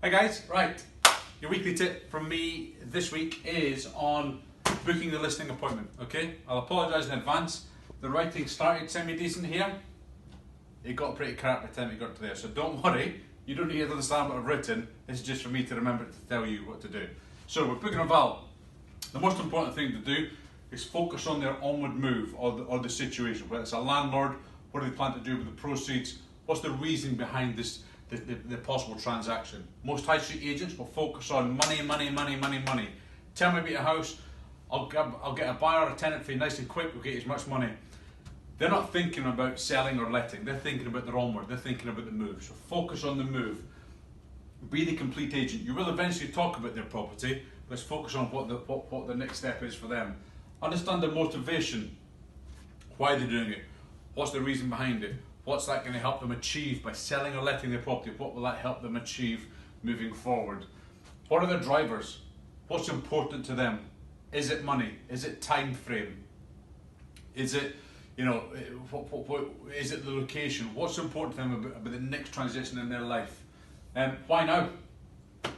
Hi guys, right, your weekly tip from me this week is on booking the listing appointment, okay? I'll apologise in advance, the writing started semi-decent here, it got pretty crap by the time it got to there, so don't worry, you don't need to understand what I've written, this is just for me to remember to tell you what to do. So we're booking a val. The most important thing to do is focus on their onward move or the situation, whether it's a landlord, what do they plan to do with the proceeds, what's the reason behind this, the possible transaction. Most high street agents will focus on money, money, money, money, money. Tell me about your house, I'll get a buyer or a tenant for you nice and quick, we'll get you as much money. They're not thinking about selling or letting, they're thinking about their onward, they're thinking about the move. So focus on the move. Be the complete agent. You will eventually talk about their property, let's focus on what the next step is for them. Understand their motivation, why they're doing it, what's the reason behind it, what's that going to help them achieve by selling or letting their property, what will that help them achieve moving forward. What are their drivers, what's important to them, is it money, is it time frame, is it, you know, is it the location, what's important to them about the next transition in their life, why now,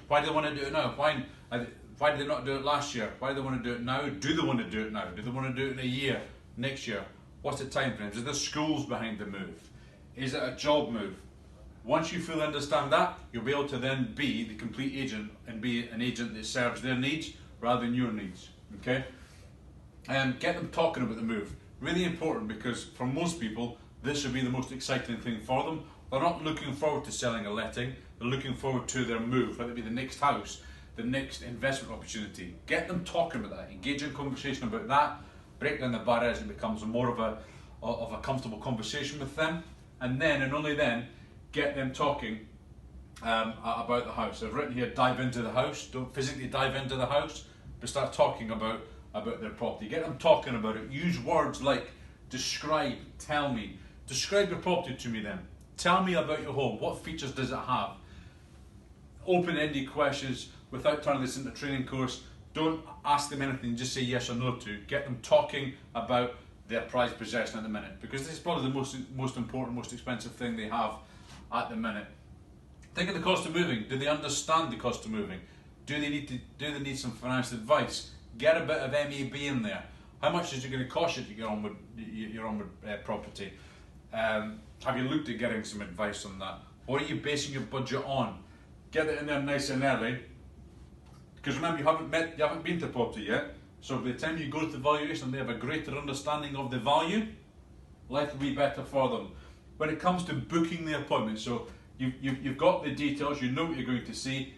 why do they want to do it now, why did they not do it last year, why do they want to do it now, do they want to do it now, do they want to do it in a year, next year, what's the time frames, is there schools behind the move, is it a job move. Once you fully understand that, you'll be able to then be the complete agent and be an agent that serves their needs rather than your needs, okay? And get them talking about the move. Really important, because for most people, this will be the most exciting thing for them. They're not looking forward to selling or letting, they're looking forward to their move, whether it be the next house, the next investment opportunity. Get them talking about that, engage in conversation about that, break down the barriers, it becomes more of a comfortable conversation with them, and then, and only then, get them talking about the house. I've written here, dive into the house. Don't physically dive into the house, but start talking about their property. Get them talking about it. Use words like describe, tell me. Describe your property to me then. Tell me about your home. What features does it have? Open-ended questions without turning this into a training course. Don't ask them anything, just say yes or no to. Get them talking about their prized possession at the minute, because this is probably the most important, most expensive thing they have at the minute. Think of the cost of moving. Do they understand the cost of moving? Do they need some financial advice? Get a bit of MEB in there. How much is it going to cost you to get on with your onward property? Have you looked at getting some advice on that? What are you basing your budget on? Get it in there nice and early, because remember, you haven't been to the property yet. So by the time you go to the valuation, they have a greater understanding of the value. Life will be better for them. When it comes to booking the appointment, so you've got the details, you know what you're going to see.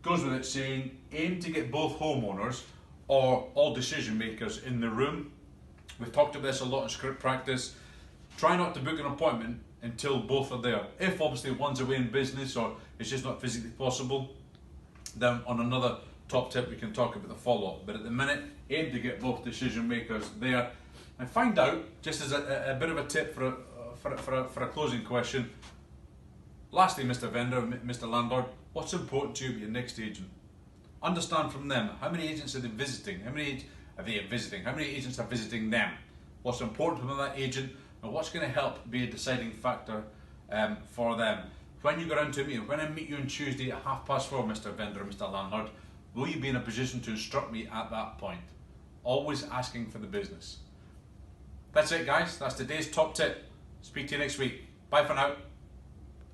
Goes with it saying, aim to get both homeowners or all decision makers in the room. We've talked about this a lot in script practice. Try not to book an appointment until both are there. If obviously one's away in business or it's just not physically possible, then on another top tip we can talk about the follow-up. But at the minute, aim to get both decision makers there. And find out, just as a bit of a tip for a closing question, lastly, Mr. Vendor, Mr. Landlord, what's important to you about your next agent? Understand from them, how many agents are they visiting? How many agents are visiting them? What's important to that agent, and what's going to help be a deciding factor for them? When you go around to a meeting, when I meet you on Tuesday at 4:30, Mr. Vendor, Mr. Landlord, will you be in a position to instruct me at that point? Always asking for the business. That's it, guys. That's today's top tip. Speak to you next week. Bye for now.